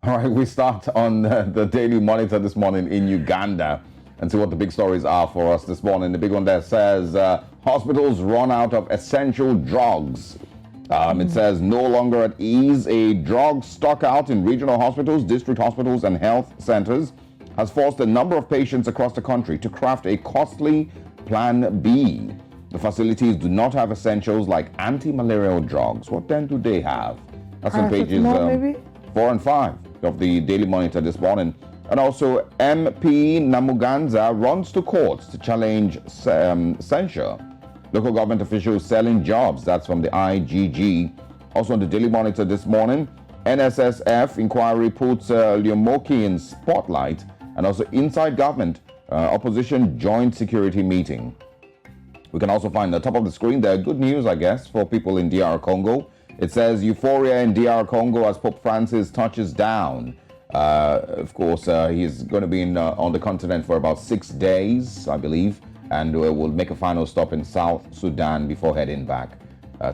All right, we start on the Daily Monitor this morning in Uganda and see what the big stories are for us this morning. The big one there says hospitals run out of essential drugs. It says no longer at ease. A drug stock out in regional hospitals, district hospitals, and health centers has forced a number of patients across the country to craft a costly Plan B. The facilities do not have essentials like anti-malarial drugs. What then do they have? That's on pages 4 and 5 of the Daily Monitor this morning. And also, MP Namuganza runs to courts to challenge censure. Local government officials selling jobs. That's from the IGG. Also on the Daily Monitor this morning, NSSF inquiry puts Lyomoki in spotlight. And also inside government, opposition joint security meeting. We can also find at the top of the screen there good news, I guess, for people in DR Congo. It says euphoria in DR Congo as Pope Francis touches down. Of course, he's going to be on the continent for about 6 days, I believe, and will make a final stop in South Sudan before heading back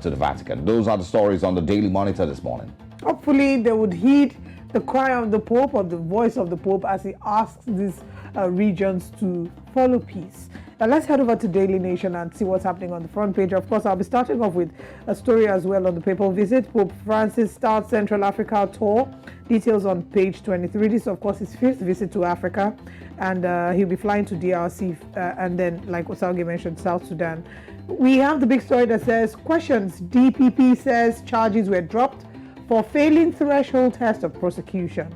to the Vatican. Those are the stories on the Daily Monitor this morning. Hopefully, they would heed the cry of the Pope or the voice of the Pope as he asks these regions to follow peace. Now let's head over to Daily Nation and see what's happening on the front page. Of course, I'll be starting off with a story as well on the papal visit. Pope Francis starts Central Africa tour. Details on page 23. This, of course, his 5th visit to Africa. And he'll be flying to DRC and then, like Osalge mentioned, South Sudan. We have the big story that says, questions. DPP says charges were dropped for failing threshold test of prosecution.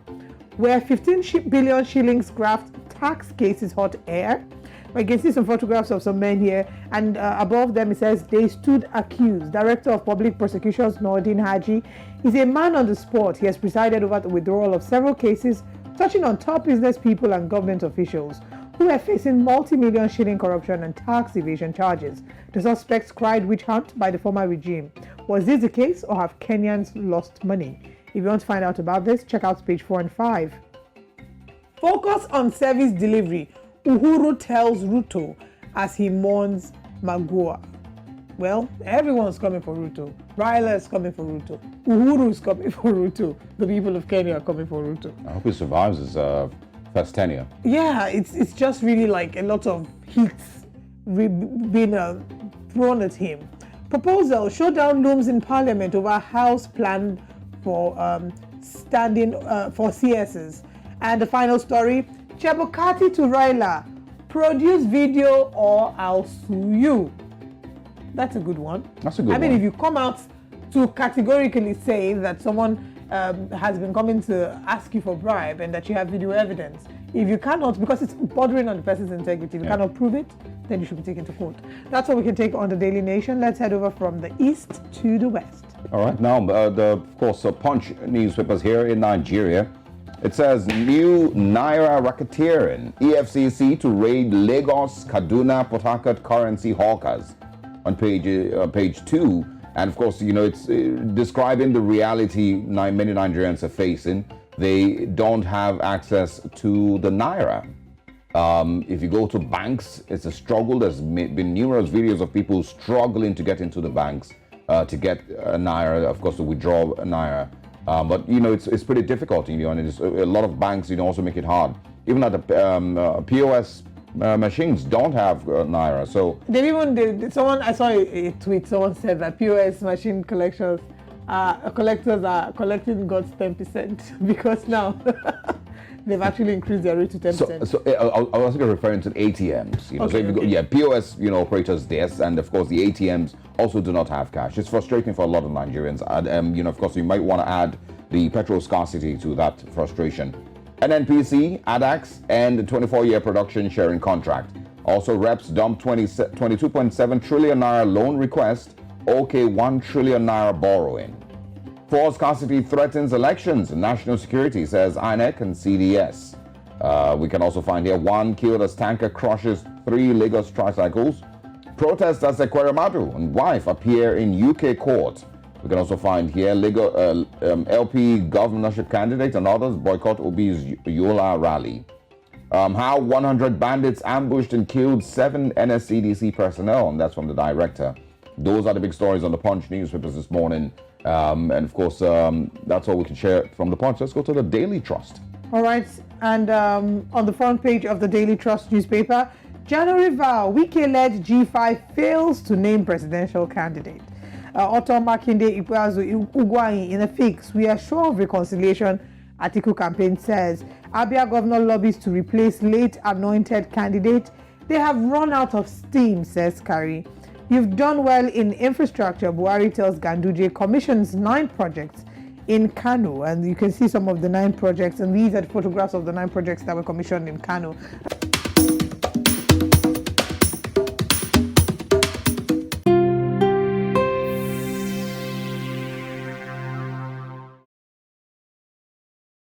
Where 15 billion shillings graft tax cases hot air. We can see some photographs of some men here, and above them it says they stood accused. Director of Public Prosecutions Nordin Haji is a man on the spot. He has presided over the withdrawal of several cases touching on top business people and government officials who are facing multi-million shilling corruption and tax evasion charges. The suspects cried witch hunt by the former regime. Was this the case, or have Kenyans lost money? If you want to find out about this, check out page 4 and 5. Focus on service delivery. Uhuru tells Ruto as he mourns Magua. Well, everyone's coming for Ruto. Raila is coming for Ruto. Uhuru is coming for Ruto. The people of Kenya are coming for Ruto. I hope he survives his first tenure. Yeah, it's just really like a lot of heat being thrown at him. Proposal, showdown looms in Parliament over House plan for standing for CSs. And the final story, Chebukati to Raila, produce video or I'll sue you. That's a good one. That's a good one. I mean, if you come out to categorically say that someone has been coming to ask you for bribe and that you have video evidence, if you cannot, because it's bordering on the person's integrity, if you cannot prove it, then you should be taken to court. That's what we can take on the Daily Nation. Let's head over from the east to the west. All right, now, of course, Punch newspapers here in Nigeria. It says, new Naira racketeering, EFCC to raid Lagos, Kaduna, Portharcourt currency hawkers on page 2. And of course, you know, it's describing the reality many Nigerians are facing. They don't have access to the Naira. If you go to banks, it's a struggle. There's been numerous videos of people struggling to get into the banks to get a Naira, of course, to withdraw a Naira. But, you know, it's pretty difficult, you know, and it's, a lot of banks, you know, also make it hard. Even at the POS machines don't have Naira, so... I saw a tweet, someone said that POS machine collectors are collecting God's 10% because now they've actually increased their rate to 10%. So I was referring to the ATMs, you know, so if you go, POS, you know, operators, yes, and of course the ATMs also do not have cash. It's frustrating for a lot of Nigerians, and you know, of course, you might want to add the petrol scarcity to that frustration. NNPC, ADAX, and the 24-year production sharing contract. Also, reps dump 22.7 trillion naira loan request, OK 1 trillion naira borrowing. Fuel scarcity threatens elections. National security, says INEC and CDS. We can also find here, 1 killed as tanker crushes 3 Lagos tricycles. Protesters at Ekweremadu and wife appear in UK court. We can also find here LP governorship candidate and others boycott Obi's Yola rally. How 100 bandits ambushed and killed 7 NSCDC personnel, and that's from the director. Those are the big stories on the Punch newspapers this morning. And of course, that's all we can share from the Punch. Let's go to the Daily Trust. All right, and on the front page of the Daily Trust newspaper, January vow, Wike-led G5 fails to name presidential candidate. Otto Makinde Ikpeazu Ugwuanyi in a fix. We are sure of reconciliation, Atiku campaign says. Abia governor lobbies to replace late anointed candidate. They have run out of steam, says Kari. You've done well in infrastructure, Buhari tells Ganduje, commissions 9 projects in Kano. And you can see some of the 9 projects, and these are the photographs of the 9 projects that were commissioned in Kano.